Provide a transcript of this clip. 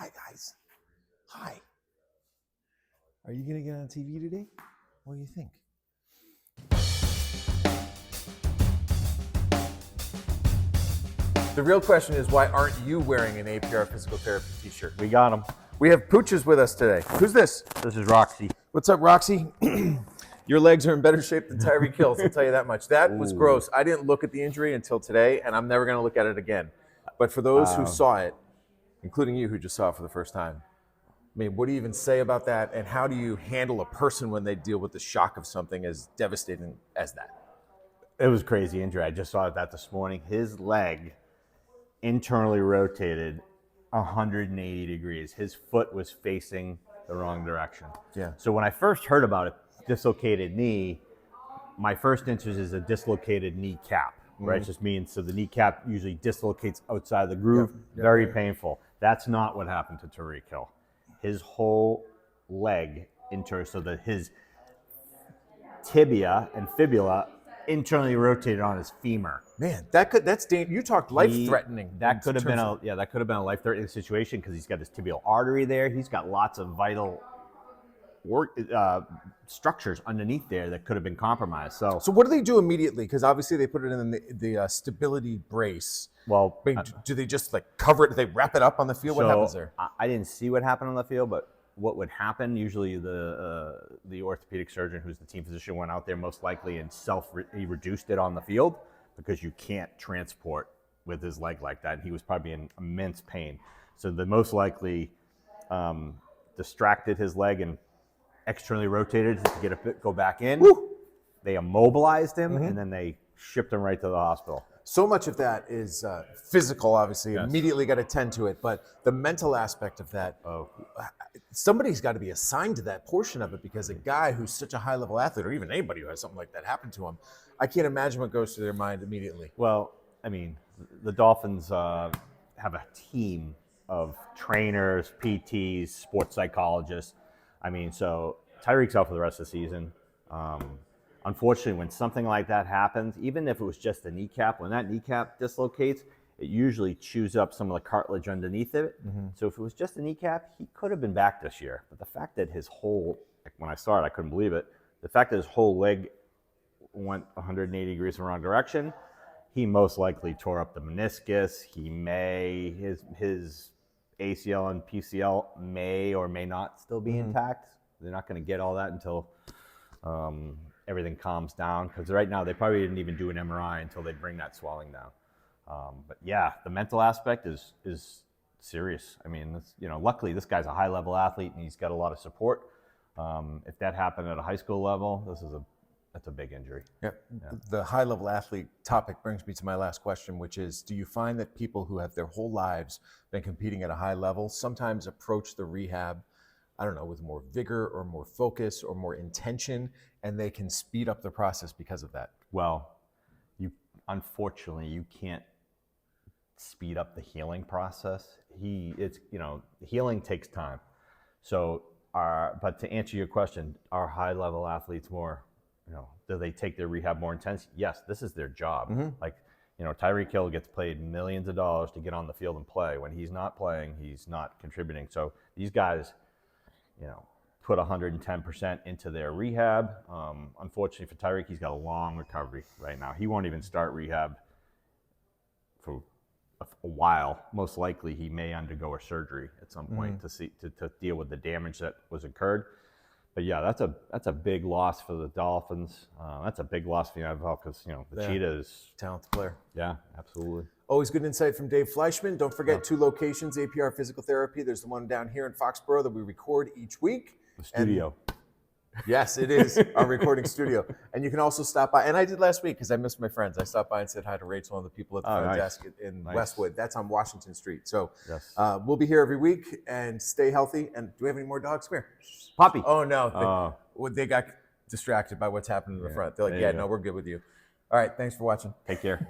Hi, guys. Hi. Are you going to get on TV today? What do you think? The real question is, why aren't you wearing an APR physical therapy t-shirt? We got him. We have Pooches with us today. Who's this? This is Roxy. What's up, Roxy? Your legs are in better shape than Tyreek Hill's, I'll tell you that much. That was gross. I didn't look at the injury until today, and I'm never going to look at it again. But for those who saw it, including you who just saw it for the first time, I mean, what do you even say about that? And how do you handle a person when they deal with the shock of something as devastating as that? It was a crazy injury. I just saw that this morning. His leg internally rotated 180 degrees. His foot was facing the wrong direction. Yeah. So when I first heard about it, dislocated knee, my first interest is a dislocated kneecap, right? It just means, so the kneecap usually dislocates outside the groove. Very painful. That's not what happened to Tyreek Hill. His whole leg so that his tibia and fibula internally rotated on his femur. Man, that's dangerous. You talked life-threatening. That could have been a life-threatening situation because he's got his tibial artery there. He's got lots of vital structures underneath there that could have been compromised. So what do they do immediately? Because obviously they put it in the stability brace. Well, I mean, do they just like cover it? Do they wrap it up on the field? What happens there? I didn't see what happened on the field, but what would happen, usually the orthopedic surgeon who's the team physician went out there most likely and he reduced it on the field because you can't transport with his leg like that. And he was probably in immense pain. So the most likely distracted his leg and externally rotated to go back in. Woo! They immobilized him and then they shipped him right to the hospital. So much of that is physical, obviously. Yes. Immediately got to tend to it. But the mental aspect of that, somebody's got to be assigned to that portion of it, because a guy who's such a high-level athlete, or even anybody who has something like that happen to him, I can't imagine what goes through their mind immediately. Well, I mean, the Dolphins have a team of trainers, PTs, sports psychologists. I mean, so Tyreek's out for the rest of the season. Unfortunately, when something like that happens, even if it was just a kneecap, when that kneecap dislocates, it usually chews up some of the cartilage underneath it. So if it was just a kneecap, he could have been back this year. But the fact that his whole, when I saw it, I couldn't believe it. The fact that his whole leg went 180 degrees in the wrong direction, he most likely tore up the meniscus. His ACL and PCL may or may not still be intact. They're not going to get all that until everything calms down, because right now they probably didn't even do an MRI until they bring that swelling down. But yeah, the mental aspect is serious. I mean, luckily this guy's a high-level athlete and he's got a lot of support. If that happened at a high school level, that's a big injury. Yeah. The high-level athlete topic brings me to my last question, which is, do you find that people who have their whole lives been competing at a high level sometimes approach the rehab, I don't know, with more vigor or more focus or more intention, and they can speed up the process because of that? Well, unfortunately, you can't speed up the healing process. Healing takes time. So, but to answer your question, are high-level athletes more, do they take their rehab more intense? Yes, this is their job. Like, Tyreek Hill gets paid millions of dollars to get on the field and play. When he's not playing, he's not contributing. So these guys, put 110% into their rehab. Unfortunately for Tyreek, he's got a long recovery right now. He won't even start rehab for a while. Most likely he may undergo a surgery at some point to deal with the damage that was incurred. But yeah, that's a big loss for the Dolphins. That's a big loss for the NFL because, the Cheetah is talented player. Yeah, absolutely. Always good insight from Dave Fleischman. Don't forget 2 locations, APR Physical Therapy. There's the one down here in Foxborough that we record each week. The studio. Yes, it is our recording studio. And you can also stop by, and I did last week because I missed my friends. I stopped by and said hi to Rachel and the people at the front desk in Westwood. That's on Washington Street. So we'll be here every week, and stay healthy. And do we have any more dogs? Come here. Poppy. Oh, no. They got distracted by what's happening in the front. They're like, no, we're good with you. All right, thanks for watching. Take care.